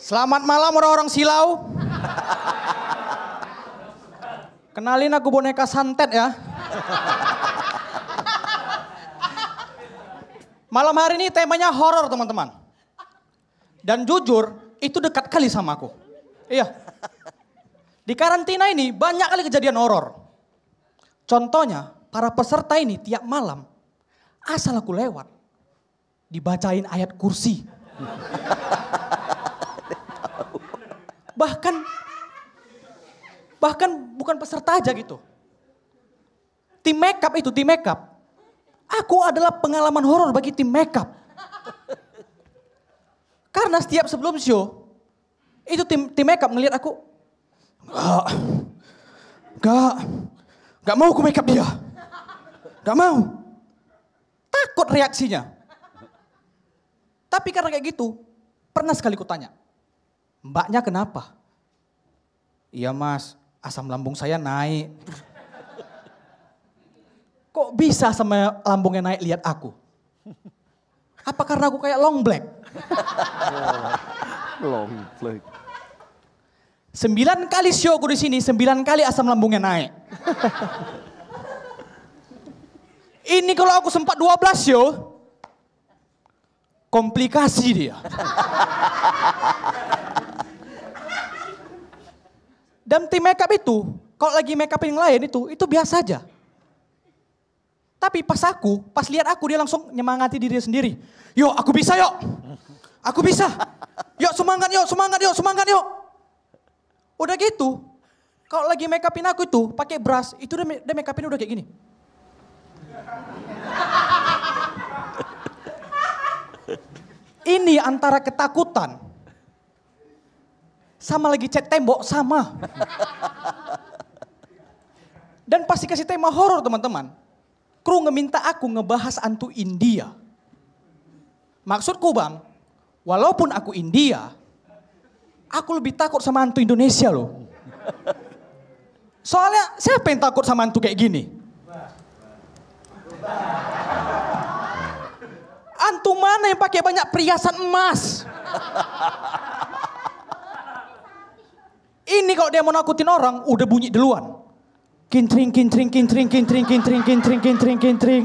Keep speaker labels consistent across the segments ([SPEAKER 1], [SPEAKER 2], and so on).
[SPEAKER 1] Selamat malam orang-orang silau. Kenalin aku boneka santet ya. Malam hari ini temanya horor teman-teman. Dan jujur itu dekat kali sama aku. Iya. Di karantina ini banyak kali kejadian horor. Contohnya para peserta ini tiap malam asal aku lewat dibacain ayat kursi. Bahkan bukan peserta aja gitu. Tim makeup itu, tim makeup. Aku adalah pengalaman horor bagi tim makeup. Karena setiap sebelum show, itu tim makeup ngelihat aku. Gak mau aku makeup dia. Gak mau. Takut reaksinya. Tapi karena kayak gitu, pernah sekali kutanya. Mbaknya kenapa? Iya mas, asam lambung saya naik. Kok bisa sama lambungnya naik lihat aku? Apa karena aku kayak long black?
[SPEAKER 2] Long black.
[SPEAKER 1] 9 kali show aku di sini, 9 kali asam lambungnya naik. Ini kalau aku sempat 12 show, komplikasi dia. Dan tim makeup itu, kalau lagi makeup yang lain itu biasa aja. Tapi pas lihat aku dia langsung nyemangati diri sendiri. Yuk aku bisa yuk. Aku bisa. Yuk semangat yuk, semangat yuk, semangat yuk. Udah gitu, kalau lagi make upin aku itu pakai brush, itu dia make upin udah kayak gini. Ini antara ketakutan sama lagi cat tembok sama. Dan pasti kasih tema horor teman-teman. Kru ngeminta aku ngebahas hantu India. Maksudku bang, walaupun aku India, aku lebih takut sama hantu Indonesia loh. Soalnya siapa yang takut sama hantu kayak gini? Hantu mana yang pakai banyak perhiasan emas? Ini kalau dia mau nakutin orang, udah bunyi duluan. Kintring, kintring, kintring, kintring, kintring, kintring, kintring, kintring.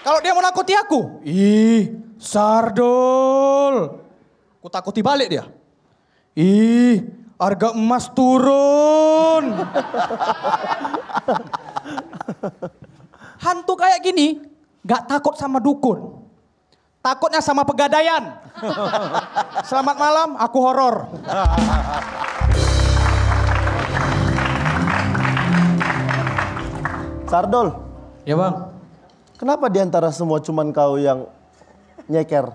[SPEAKER 1] Kalau dia mau nakuti aku, ih, Sardul. Ku takuti balik dia. Ih, harga emas turun. Hantu kayak gini, gak takut sama dukun. Takutnya sama pegadaian. Selamat malam, aku horor.
[SPEAKER 2] Sardul.
[SPEAKER 1] Ya bang.
[SPEAKER 2] Kenapa diantara semua cuman kau yang nyeker?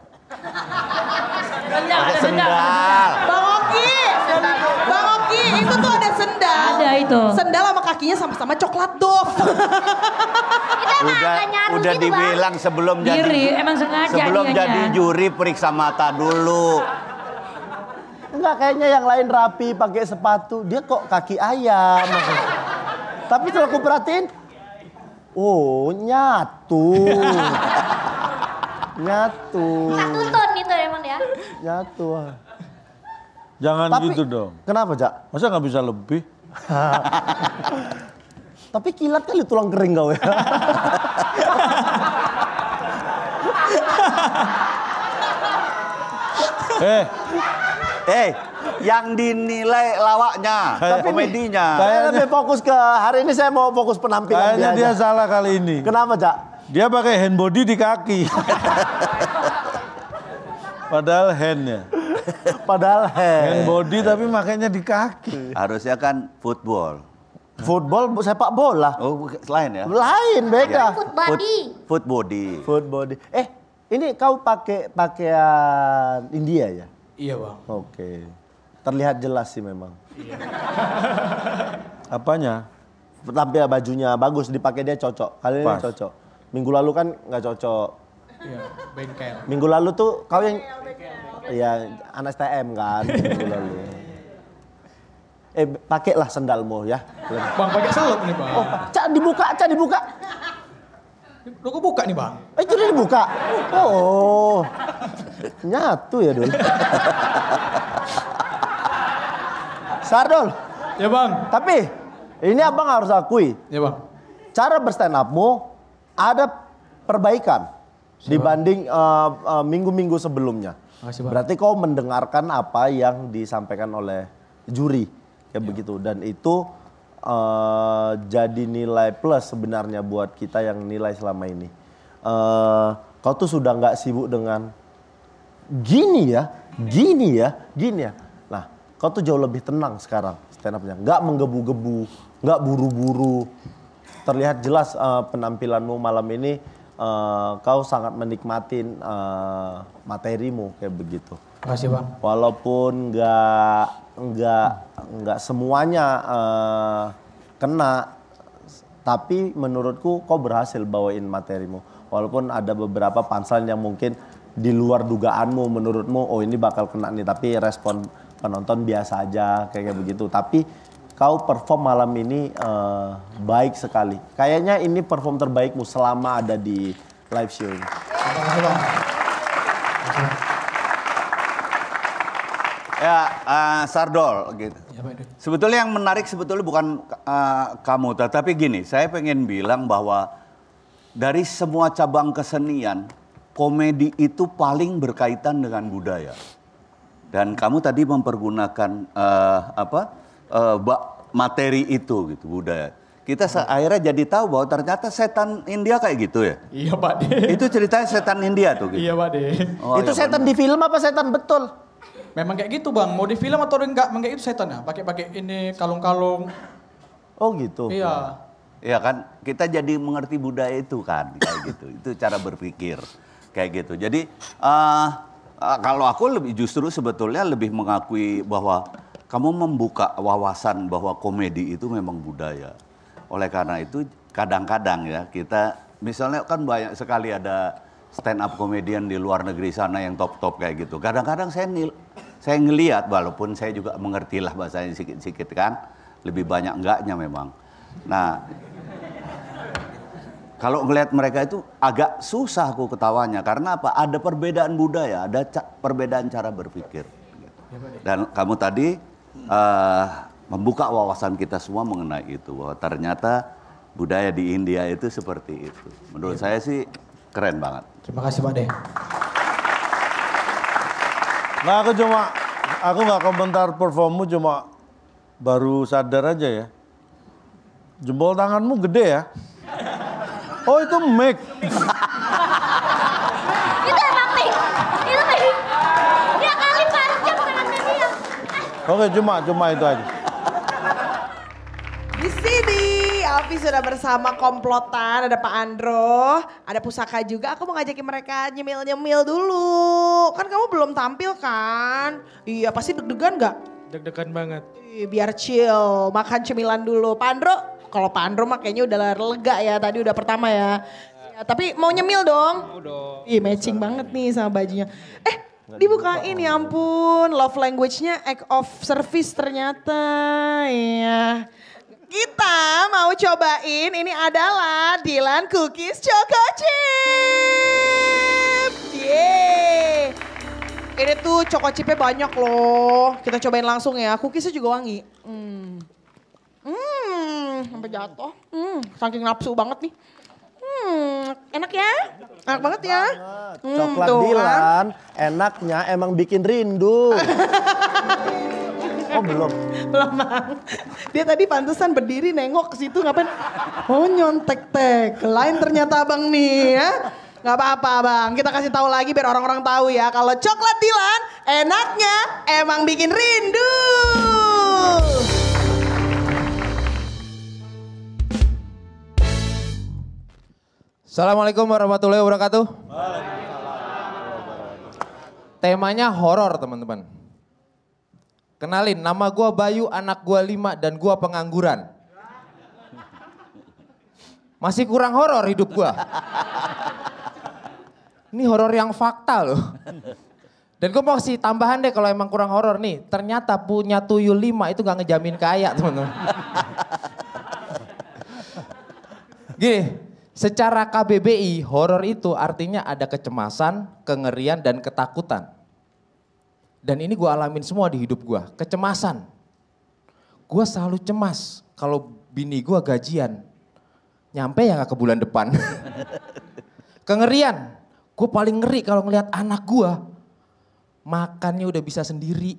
[SPEAKER 3] Sendal. Bang Oki, itu tuh ada sendal.
[SPEAKER 4] Ada itu.
[SPEAKER 3] Sendal sama kakinya sama-sama coklat Dove.
[SPEAKER 5] Udah dibilang sebelum
[SPEAKER 4] Diri,
[SPEAKER 5] jadi
[SPEAKER 4] emang sengaja
[SPEAKER 5] sebelum
[SPEAKER 4] dianya.
[SPEAKER 5] jadi juri periksa mata dulu.
[SPEAKER 2] Enggak, kayaknya yang lain rapi pakai sepatu. Dia kok kaki ayam. Tapi setelah aku perhatiin, oh nyatu. Nyatu.
[SPEAKER 6] Satu ton itu emang ya.
[SPEAKER 2] Nyatu.
[SPEAKER 7] Jangan
[SPEAKER 2] Tapi,
[SPEAKER 7] gitu dong.
[SPEAKER 2] Kenapa, Jak?
[SPEAKER 7] Masa nggak bisa lebih?
[SPEAKER 2] Tapi kilat kali tulang kering kau ya.
[SPEAKER 5] Yang dinilai lawaknya, komedinya.
[SPEAKER 2] Saya lebih fokus ke hari ini, saya mau fokus penampilan
[SPEAKER 7] Kayaknya dia
[SPEAKER 2] aja.
[SPEAKER 7] salah kali ini.
[SPEAKER 2] Kenapa, Jak?
[SPEAKER 7] Dia pakai hand body di kaki. Padahal handnya.
[SPEAKER 2] Padahal
[SPEAKER 7] Hand body tapi makainya di kaki.
[SPEAKER 5] Harusnya kan football.
[SPEAKER 2] Football, sepak bola.
[SPEAKER 5] Oh, lain ya?
[SPEAKER 2] Lain, beda.
[SPEAKER 6] Food body.
[SPEAKER 5] Foot body.
[SPEAKER 2] Foot body. Ini kau pakai pakaian India ya?
[SPEAKER 1] Iya bang.
[SPEAKER 2] Oke. Terlihat jelas sih memang.
[SPEAKER 7] Apanya?
[SPEAKER 2] Tampil bajunya bagus, dipakai dia cocok. Kali ini
[SPEAKER 7] Pas.
[SPEAKER 2] cocok. Minggu lalu kan nggak cocok.
[SPEAKER 1] Iya, bengkel.
[SPEAKER 2] Minggu lalu tuh kau yang... Iya, anak STM kan minggu lalu. Pakailah sendalmu ya.
[SPEAKER 1] Bang pakai selop nih bang.
[SPEAKER 2] Oh, Cak dibuka.
[SPEAKER 1] Udah gue buka nih bang.
[SPEAKER 2] Itu udah dibuka? Oh, nyatu ya dulu. Sardol.
[SPEAKER 1] Ya bang.
[SPEAKER 2] Tapi ini abang harus akui.
[SPEAKER 1] Ya bang.
[SPEAKER 2] Cara berstand upmu ada perbaikan dibanding minggu-minggu sebelumnya.
[SPEAKER 1] Makasih, Bang.
[SPEAKER 2] Berarti kau mendengarkan apa yang disampaikan oleh juri kayak begitu dan itu jadi nilai plus sebenarnya buat kita yang nilai selama ini. Kau tuh sudah nggak sibuk dengan gini ya. Nah, kau tuh jauh lebih tenang sekarang stand up-nya. Nggak menggebu-gebu, nggak buru-buru. Terlihat jelas penampilanmu malam ini kau sangat menikmatin materimu kayak begitu.
[SPEAKER 1] Makasih bang.
[SPEAKER 2] Walaupun nggak semuanya kena, tapi menurutku kau berhasil bawain materimu. Walaupun ada beberapa punchline yang mungkin di luar dugaanmu, menurutmu oh ini bakal kena nih, tapi respon penonton biasa aja kayak begitu. Tapi kau perform malam ini baik sekali. Kayaknya ini perform terbaikmu selama ada di live show ini.
[SPEAKER 1] Makasih bang.
[SPEAKER 5] Ya, Sardol gitu.
[SPEAKER 1] Ya, Pak.
[SPEAKER 5] Sebetulnya yang menarik sebetulnya bukan kamu, tetapi gini, saya pengen bilang bahwa dari semua cabang kesenian, komedi itu paling berkaitan dengan budaya. Dan kamu tadi mempergunakan materi itu gitu, budaya. Kita akhirnya jadi tahu bahwa ternyata setan India kayak gitu ya.
[SPEAKER 1] Iya Pak De.
[SPEAKER 5] Itu ceritanya setan India tuh gitu.
[SPEAKER 1] Iya Pak De.
[SPEAKER 5] Oh,
[SPEAKER 2] Itu
[SPEAKER 5] ya,
[SPEAKER 2] setan di film apa setan betul?
[SPEAKER 1] Memang kayak gitu bang. Mau di film atau enggak, memang kayak itu setannya. Pakai ini kalung-kalung.
[SPEAKER 2] Oh gitu.
[SPEAKER 1] Iya.
[SPEAKER 5] Ya kan, kita jadi mengerti budaya itu kan, kayak gitu. Itu cara berpikir, kayak gitu. Jadi kalau aku justru sebetulnya lebih mengakui bahwa kamu membuka wawasan bahwa komedi itu memang budaya. Oleh karena itu kadang-kadang ya kita, misalnya kan banyak sekali ada stand up komedian di luar negeri sana yang top-top kayak gitu. Kadang-kadang saya ngelihat, walaupun saya juga mengerti lah bahasanya sikit-sikit kan, lebih banyak enggaknya memang. Nah, kalau ngelihat mereka itu agak susah aku ketawanya. Karena apa? Ada perbedaan budaya, ada perbedaan cara berpikir. Dan kamu tadi membuka wawasan kita semua mengenai itu. Bahwa ternyata budaya di India itu seperti itu. Menurut saya sih keren banget.
[SPEAKER 1] Terima kasih Pak De.
[SPEAKER 7] Nah aku nggak komentar performmu, cuma baru sadar aja ya. Jempol tanganmu gede ya. Oh itu mic.
[SPEAKER 6] Itu emang nih. Itu nih. Dia kali panjang tangannya dia.
[SPEAKER 7] Oke cuma itu aja.
[SPEAKER 3] Di sini Alfi sudah bersama komplotan, ada Pak Andro, ada Pusaka juga. Aku mau ngajakin mereka nyemil-nyemil dulu. Kan kamu belum tampil kan? Iya pasti deg-degan gak?
[SPEAKER 4] Deg-degan banget.
[SPEAKER 3] Biar chill, makan cemilan dulu. Pak Andro, kalau Pak Andro mah kayaknya udah lega ya, tadi udah pertama ya. Ya tapi mau nyemil dong?
[SPEAKER 4] Mau dong.
[SPEAKER 3] Ih matching banget nih sama bajunya. Dibukain ya ampun, love language-nya act of service ternyata. Iya. Kita mau cobain, ini adalah Dilan Cookies Choco Chip. Yeay. Ini tuh choco chipnya banyak loh. Kita cobain langsung ya, cookiesnya juga wangi. Sampai jatuh. Saking nafsu banget nih. Enak ya? Enak banget ya?
[SPEAKER 2] Coklat
[SPEAKER 3] tuh kan.
[SPEAKER 2] Dilan enaknya emang bikin rindu. Oh belum.
[SPEAKER 3] Belum Bang. Dia tadi pantesan berdiri nengok ke situ ngapain? Oh nyontek lain ternyata Abang nih ya. Gak apa-apa Bang, kita kasih tahu lagi biar orang-orang tahu ya. Kalau coklat Dilan enaknya emang bikin rindu.
[SPEAKER 8] Assalamualaikum warahmatullahi wabarakatuh. Temanya horor teman-teman. Kenalin, nama gua Bayu, anak gua 5 dan gua pengangguran. Masih kurang horor hidup gua. Ini horor yang fakta loh. Dan gue mau kasih tambahan deh kalau emang kurang horor nih. Ternyata punya tuyul 5 itu gak ngejamin kaya teman-teman. Gini, Secara KBBI, horor itu artinya ada kecemasan, kengerian, dan ketakutan. Dan ini gue alamin semua di hidup gue, kecemasan. Gue selalu cemas kalau bini gue gajian, nyampe ya gak ke bulan depan. Kengerian, gue paling ngeri kalau ngelihat anak gue makannya udah bisa sendiri,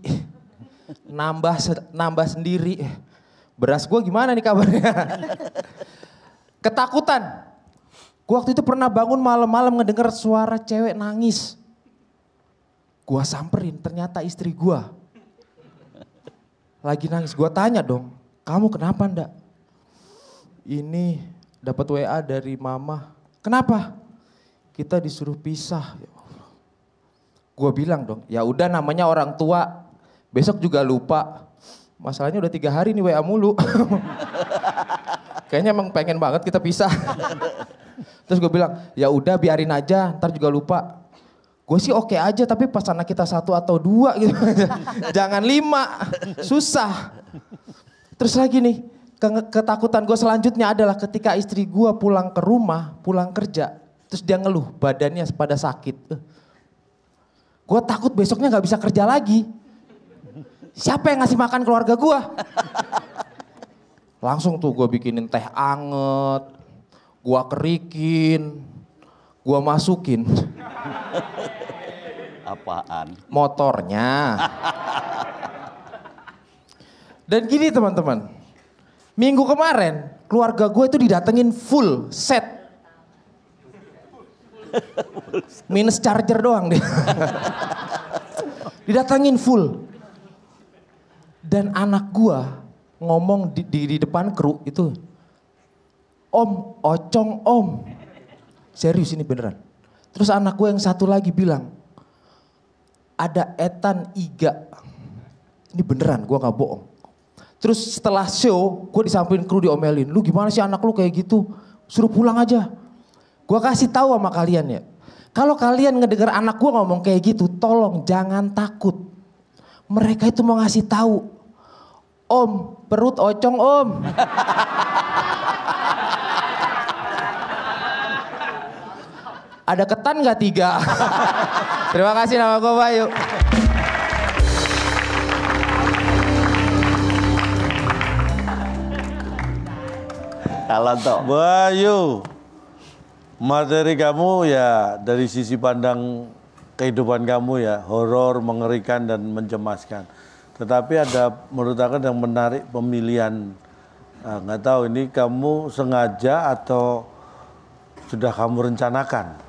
[SPEAKER 8] nambah sendiri. Beras gue gimana nih kabarnya? Ketakutan. Gue waktu itu pernah bangun malam-malam ngedenger suara cewek nangis. Gue samperin, ternyata istri gue. Lagi nangis, gue tanya dong, kamu kenapa ndak? Ini dapat WA dari mama. Kenapa? Kita disuruh pisah. Gue bilang dong, ya udah namanya orang tua, besok juga lupa. Masalahnya udah 3 hari nih WA mulu. Kayaknya emang pengen banget kita pisah. Terus gue bilang, ya udah biarin aja, ntar juga lupa. Gue sih oke aja, tapi pas anak kita 1 atau 2 gitu. Jangan 5, susah. Terus lagi nih, ketakutan gue selanjutnya adalah ketika istri gue pulang ke rumah, pulang kerja. Terus dia ngeluh, badannya pada sakit. Gue takut besoknya gak bisa kerja lagi. Siapa yang ngasih makan keluarga gue? Langsung tuh gue bikinin teh anget, gue kerikin, gue masukin.
[SPEAKER 5] Apaan?
[SPEAKER 8] Motornya. Dan gini teman-teman, minggu kemarin keluarga gue itu didatengin full set. Minus charger doang deh. Didatengin full. Dan anak gue ngomong di depan kru itu, Om, Ocong om. Serius ini beneran. Terus anak gue yang satu lagi bilang, ada etan iga. Ini beneran, gue gak bohong. Terus setelah show, gue disamperin kru diomelin. Lu gimana sih anak lu kayak gitu? Suruh pulang aja. Gue kasih tahu sama kalian ya. Kalau kalian ngedenger anak gue ngomong kayak gitu, tolong jangan takut. Mereka itu mau ngasih tahu, Om, perut Ocong om. Ada ketan gak 3? Terima kasih, nama gue Bayu.
[SPEAKER 5] Kalau toh.
[SPEAKER 7] Bayu, materi kamu ya dari sisi pandang kehidupan kamu ya horor, mengerikan dan mencemaskan. Tetapi ada menurut aku yang menarik pemilihan. Nggak tahu ini kamu sengaja atau sudah kamu rencanakan?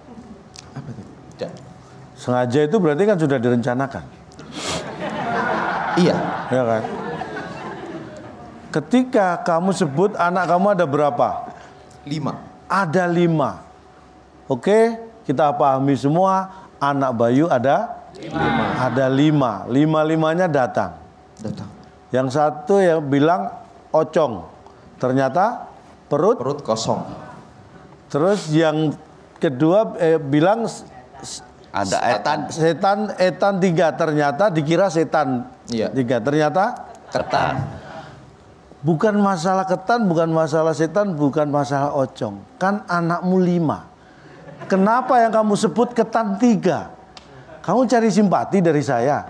[SPEAKER 8] Apa itu?
[SPEAKER 7] Sengaja itu berarti kan sudah direncanakan.
[SPEAKER 8] Iya.
[SPEAKER 7] Ya kan? Ketika kamu sebut anak kamu ada berapa?
[SPEAKER 8] 5.
[SPEAKER 7] Ada 5. Oke, kita pahami semua anak Bayu ada 5. Ada 5. 5-5-nya datang. Yang satu yang bilang Ocong. Ternyata perut
[SPEAKER 8] kosong.
[SPEAKER 7] Terus yang kedua bilang
[SPEAKER 5] Ada etan.
[SPEAKER 7] Etan 3. Ternyata dikira setan.
[SPEAKER 8] Iya.
[SPEAKER 7] 3. Ternyata
[SPEAKER 8] Ketan.
[SPEAKER 7] bukan masalah ketan, bukan masalah setan, bukan masalah Ocong. Kan anakmu 5. Kenapa yang kamu sebut ketan 3? Kamu cari simpati dari saya.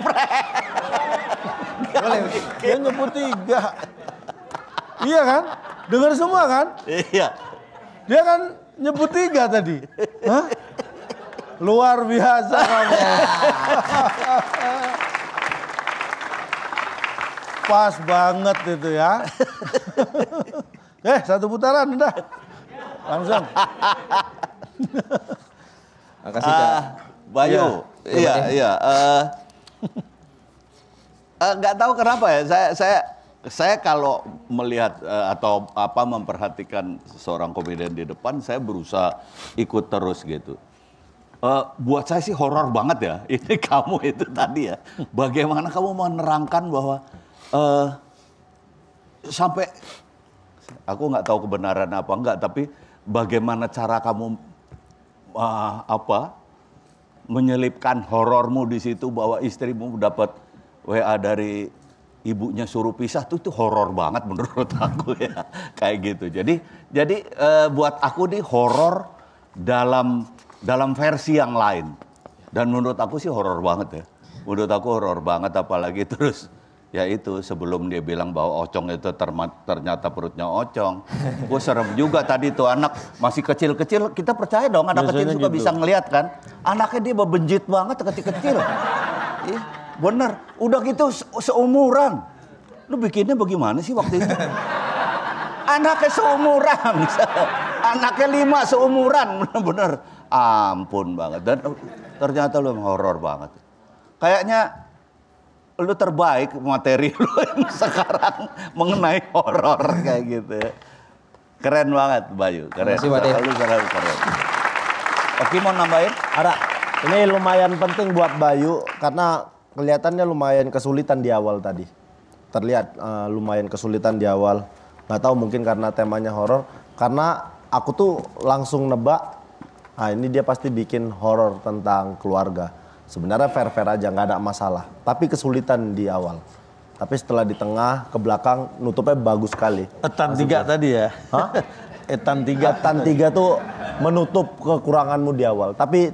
[SPEAKER 8] Boleh.
[SPEAKER 7] Dia nyebut 3. Iya kan? Dengar semua kan?
[SPEAKER 5] Iya.
[SPEAKER 7] Dia kan nyebut 3 tadi. Hah? Luar biasa kamu. Pas banget itu ya. Satu putaran udah. Langsung.
[SPEAKER 8] Makasih Kak.
[SPEAKER 5] Bayu, iya. Nggak tahu kenapa ya. Saya kalau melihat atau memperhatikan seorang komedian di depan, saya berusaha ikut terus gitu. Buat saya sih horor banget ya. Ini kamu itu tadi ya. Bagaimana kamu menerangkan bahwa sampai aku nggak tahu kebenaran apa enggak, tapi bagaimana cara kamu menyelipkan horormu di situ bahwa istrimu dapat WA dari ibunya suruh pisah tuh itu horor banget menurut aku ya. Kayak gitu. Jadi buat aku nih horor dalam versi yang lain. Dan menurut aku sih horor banget ya. Menurut aku horor banget apalagi terus ya itu sebelum dia bilang bahwa Ocong itu ternyata perutnya Ocong. Gue serem juga tadi tuh anak masih kecil-kecil, kita percaya dong anak
[SPEAKER 7] Biasanya
[SPEAKER 5] kecil juga
[SPEAKER 7] gitu.
[SPEAKER 5] bisa ngelihat kan. Anaknya dia bebenjit banget kecil-kecil. Iya, bener, udah gitu seumuran. Lu bikinnya bagaimana sih waktu itu? Anaknya seumuran. Anaknya 5 seumuran, bener-bener. Ampun banget. Dan ternyata lu horor banget. Kayaknya lu terbaik materi lu yang sekarang mengenai horor kayak gitu ya. Keren banget Bayu, keren.
[SPEAKER 8] Terima kasih, Pak De.
[SPEAKER 5] Lu keren. Oke, mau nambahin?
[SPEAKER 2] Ada. Ini lumayan penting buat Bayu karena kelihatannya lumayan kesulitan di awal tadi. Terlihat lumayan kesulitan di awal. Nggak tahu mungkin karena temanya horor. Karena aku tuh langsung nebak, nah ini dia pasti bikin horor tentang keluarga. Sebenarnya fair-fair aja, nggak ada masalah. Tapi kesulitan di awal. Tapi setelah di tengah, ke belakang nutupnya bagus sekali.
[SPEAKER 7] Etan 3 tadi ya?
[SPEAKER 2] Hah?
[SPEAKER 7] Etan 3.
[SPEAKER 2] Etan 3 tuh menutup kekuranganmu di awal. Tapi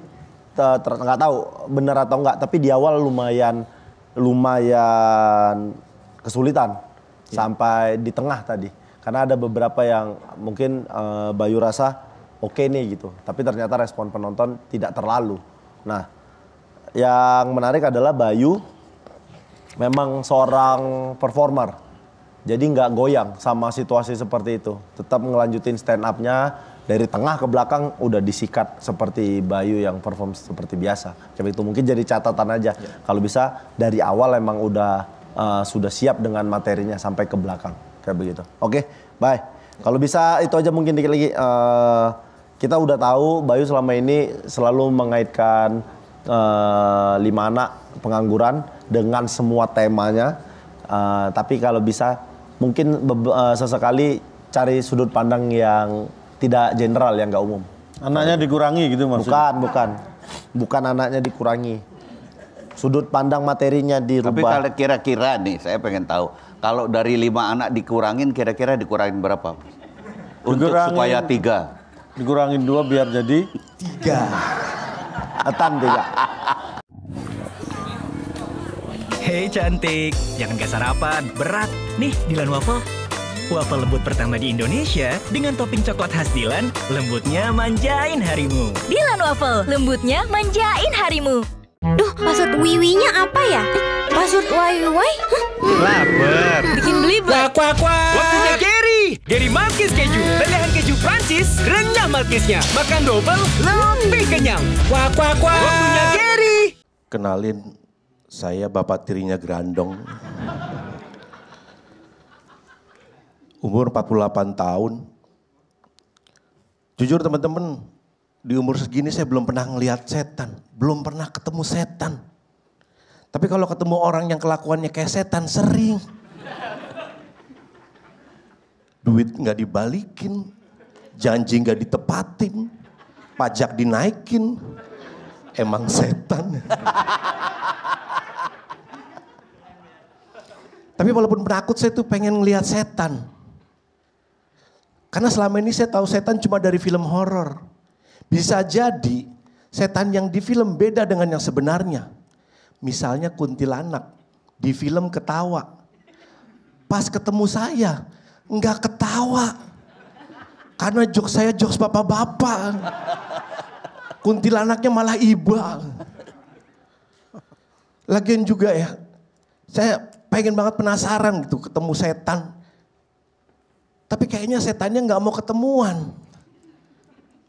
[SPEAKER 2] nggak tahu benar atau enggak. Tapi di awal lumayan kesulitan. Sampai di tengah tadi. Karena ada beberapa yang mungkin Bayu rasa oke nih gitu. Tapi ternyata respon penonton tidak terlalu. Nah, yang menarik adalah Bayu memang seorang performer. Jadi nggak goyang sama situasi seperti itu. Tetap ngelanjutin stand up-nya dari tengah ke belakang udah disikat seperti Bayu yang perform seperti biasa. Kayak itu mungkin jadi catatan aja. Kalau bisa dari awal emang udah sudah siap dengan materinya sampai ke belakang. Kayak begitu. Oke, bye. Kalau bisa itu aja mungkin dikit lagi. Kita udah tahu Bayu selama ini selalu mengaitkan 5 anak pengangguran dengan semua temanya. Tapi kalau bisa mungkin sesekali cari sudut pandang yang tidak general, yang nggak umum.
[SPEAKER 7] Anaknya dikurangi gitu maksudnya?
[SPEAKER 2] Bukan anaknya dikurangi. Sudut pandang materinya dirubah.
[SPEAKER 5] Tapi kalau kira-kira nih, saya pengen tahu. Kalau dari 5 anak dikurangin, kira-kira dikurangin berapa? Untuk supaya 3.
[SPEAKER 7] Dikurangin 2 biar jadi
[SPEAKER 2] 3. Etan 3.
[SPEAKER 4] Hei cantik, jangan gak sarapan, berat. Nih, Dilan Waffle. Waffle lembut pertama di Indonesia dengan topping coklat khas Dilan, lembutnya manjain harimu.
[SPEAKER 6] Dilan Waffle, lembutnya manjain harimu. Duh, password wiwinya apa ya? Password wiwi?
[SPEAKER 4] Laper.
[SPEAKER 6] Bikin belibet.
[SPEAKER 4] Waktunya Gary Marquez keju. Lelehan keju Prancis, renyah Marqueznya. Makan double, lebih kenyang. Waktunya Gary.
[SPEAKER 8] Kenalin, saya bapak tirinya Grandong. Umur 48 tahun. Jujur teman-teman, di umur segini saya belum pernah ngelihat setan. Belum pernah ketemu setan. Tapi kalau ketemu orang yang kelakuannya kayak setan, sering. Duit nggak dibalikin, janji nggak ditepatin, pajak dinaikin. Emang setan. Tapi walaupun penakut, saya tuh pengen ngelihat setan. Karena selama ini saya tahu setan cuma dari film horor. Bisa jadi setan yang di film beda dengan yang sebenarnya. Misalnya kuntilanak, di film ketawa. Pas ketemu saya, nggak ketawa. Karena jokes saya jokes bapak-bapak. Kuntilanaknya malah iba. Lagian juga ya, saya pengen banget penasaran gitu ketemu setan. Tapi kayaknya setannya nggak mau ketemuan.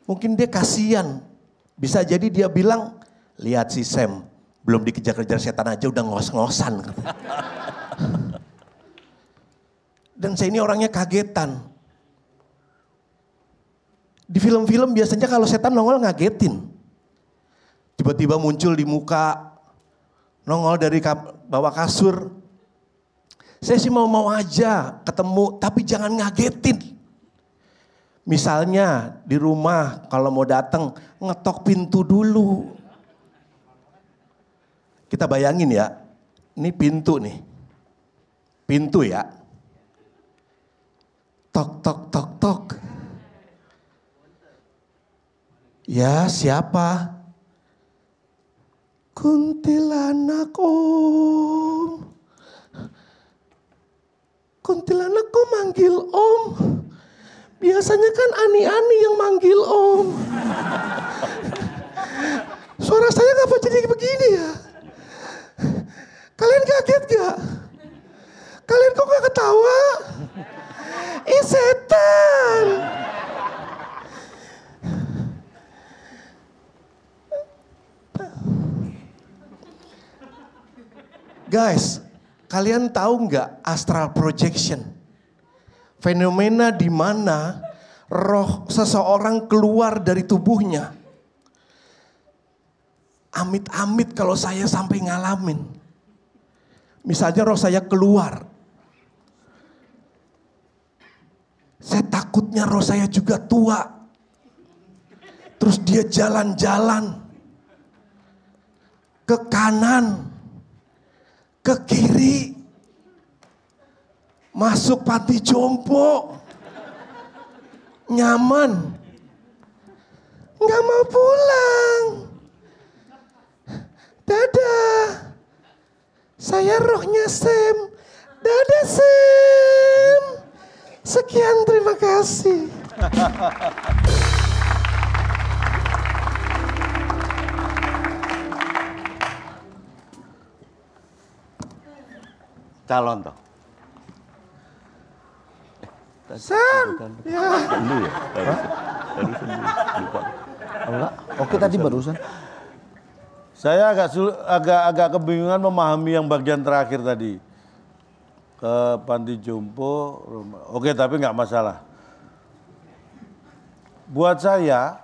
[SPEAKER 8] Mungkin dia kasihan. Bisa jadi dia bilang, lihat si Sam, belum dikejar-kejar setan aja udah ngos-ngosan. Dan saya ini orangnya kagetan. Di film-film biasanya kalau setan nongol ngagetin. Tiba-tiba muncul di muka, nongol dari bawah kasur. Saya sih mau aja ketemu, tapi jangan ngagetin. Misalnya di rumah kalau mau datang ngetok pintu dulu. Kita bayangin ya, ini pintu nih. Pintu ya. Tok, tok, tok, tok. Ya, siapa? Kuntilanak om. Kuntilanak kok manggil om? Biasanya kan Ani-Ani yang manggil om. Suara saya ngapa jadi begini ya? Kalian kaget gak? Kalian kok gak ketawa? Ih setan. Guys, kalian tahu nggak astral projection? Fenomena di mana roh seseorang keluar dari tubuhnya. Amit-amit kalau saya sampai ngalamin. Misalnya roh saya keluar. Saya takutnya roh saya juga tua. Terus dia jalan-jalan ke kanan, ke kiri, masuk panti jompo, nyaman, nggak mau pulang. Dadah, saya rohnya Sam. Dadah Sam. Sekian, terima kasih.
[SPEAKER 5] Calon toh.
[SPEAKER 8] Sam, ya.
[SPEAKER 5] Lu ya? Tadi lupa.
[SPEAKER 2] Enggak, oke tadi barusan.
[SPEAKER 7] Saya agak kebingungan memahami yang bagian terakhir tadi. Ke panti jompo, oke tapi nggak masalah. Buat saya,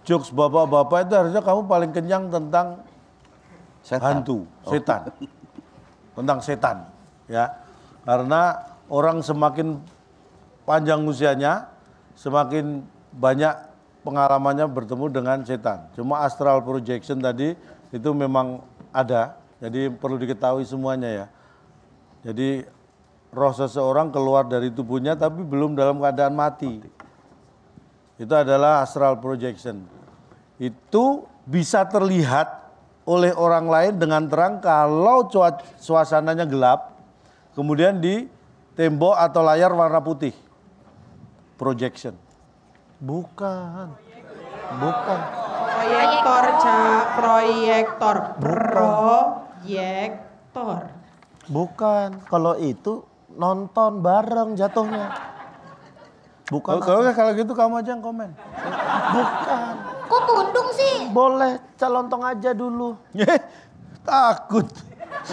[SPEAKER 7] jokes bapak-bapak itu harusnya kamu paling kenyang tentang hantu, setan. Tentang setan, ya. Karena orang semakin panjang usianya, semakin banyak pengalamannya bertemu dengan setan. Cuma astral projection tadi itu memang ada, jadi perlu diketahui semuanya ya. Jadi roh seseorang keluar dari tubuhnya tapi belum dalam keadaan mati. Itu adalah astral projection. Itu bisa terlihat oleh orang lain dengan terang kalau suasananya gelap, kemudian di tembok atau layar warna putih. Projection.
[SPEAKER 2] Bukan.
[SPEAKER 3] Proyektor, Cak. Proyektor. Proyektor.
[SPEAKER 2] Bukan. Kalau itu nonton bareng jatuhnya. Bukan.
[SPEAKER 7] Kalau gitu kamu aja yang komen.
[SPEAKER 2] Bukan.
[SPEAKER 6] Kok tundung sih?
[SPEAKER 2] Boleh calontong aja dulu.
[SPEAKER 7] Takut.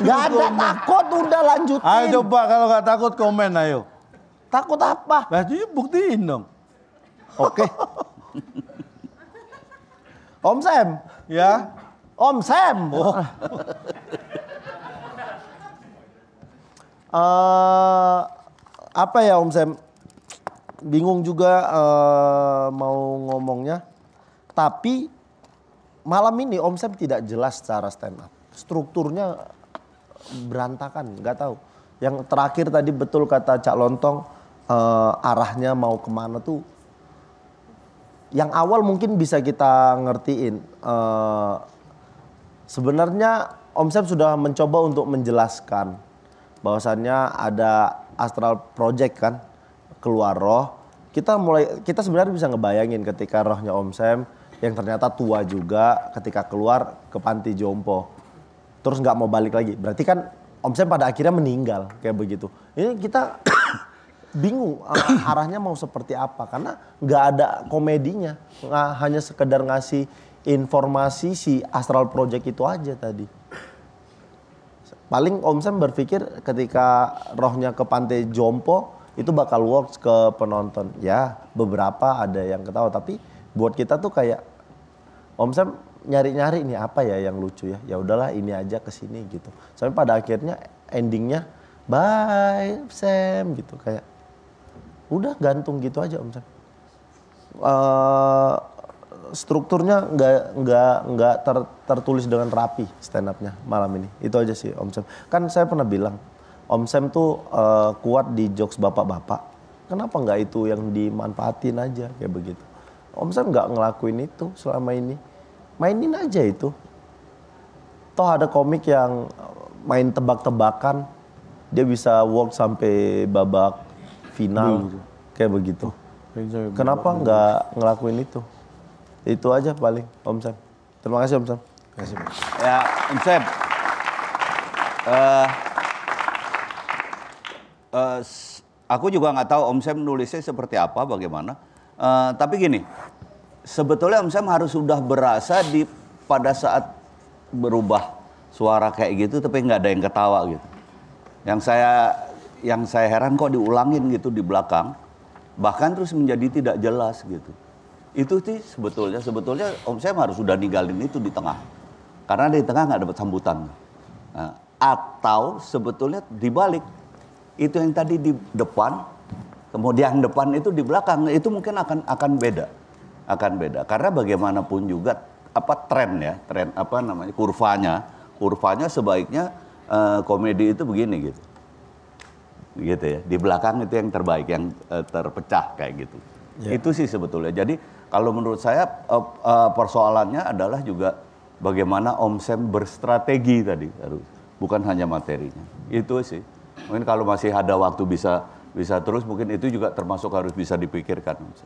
[SPEAKER 2] Gak ada takut, udah lanjutin.
[SPEAKER 7] Ayo coba kalau nggak takut komen ayo.
[SPEAKER 2] Takut apa?
[SPEAKER 7] Nah jadi buktiin dong.
[SPEAKER 2] Oke. Om Sam.
[SPEAKER 7] Ya.
[SPEAKER 2] Om Sam.
[SPEAKER 7] Oh.
[SPEAKER 2] Apa ya Om Sam? Bingung juga mau ngomongnya. Tapi malam ini Om Sam tidak jelas secara stand up. Strukturnya berantakan, nggak tahu. Yang terakhir tadi betul kata Cak Lontong, arahnya mau kemana tuh. Yang awal mungkin bisa kita ngertiin. Sebenarnya Om Sam sudah mencoba untuk menjelaskan bahwasannya ada astral project kan, keluar roh. Kita sebenarnya bisa ngebayangin ketika rohnya Om Sam yang ternyata tua juga ketika keluar ke panti jompo. Terus nggak mau balik lagi. Berarti kan Om Sam pada akhirnya meninggal kayak begitu. Ini kita bingung arahnya mau seperti apa karena nggak ada komedinya. Hanya sekedar ngasih informasi si astral project itu aja tadi. Paling Om Sam berpikir ketika rohnya ke pantai jompo itu bakal works ke penonton. Ya beberapa ada yang ketawa tapi buat kita tuh kayak Om Sam nyari-nyari nih apa ya yang lucu ya. Ya udahlah ini aja kesini gitu. Sampai pada akhirnya endingnya bye Sam gitu kayak udah gantung gitu aja Om Sam. Strukturnya nggak tertulis dengan rapi stand up-nya malam ini. Itu aja sih Om Sam. Kan saya pernah bilang Om Sam tuh kuat di jokes bapak-bapak. Kenapa nggak itu yang dimanfaatin aja kayak begitu? Om Sam nggak ngelakuin itu selama ini. Mainin aja itu. Toh ada komik yang main tebak-tebakan, dia bisa work sampai babak final kayak begitu. Kenapa nggak ngelakuin itu? Itu aja paling Om Sam. Terima kasih Om Sam. Terima kasih.
[SPEAKER 5] Ya, Om Sam. Aku juga nggak tahu Om Sam nulisnya seperti apa, bagaimana. Tapi gini, sebetulnya Om Sam harus sudah berasa pada saat berubah suara kayak gitu, tapi nggak ada yang ketawa gitu. Yang saya heran kok diulangin gitu di belakang, bahkan terus menjadi tidak jelas gitu. Itu sih sebetulnya Om Sam harus sudah ninggalin itu di tengah, karena di tengah nggak dapat sambutan. Nah, atau sebetulnya dibalik, itu yang tadi di depan, kemudian depan itu di belakang, itu mungkin akan beda, karena bagaimanapun juga tren kurvanya sebaiknya komedi itu begini gitu ya, di belakang itu yang terbaik, yang terpecah kayak gitu. Itu sih sebetulnya. Jadi kalau menurut saya persoalannya adalah juga bagaimana Om Sam berstrategi tadi, bukan hanya materinya. Itu sih. Mungkin kalau masih ada waktu bisa terus, mungkin itu juga termasuk harus bisa dipikirkan.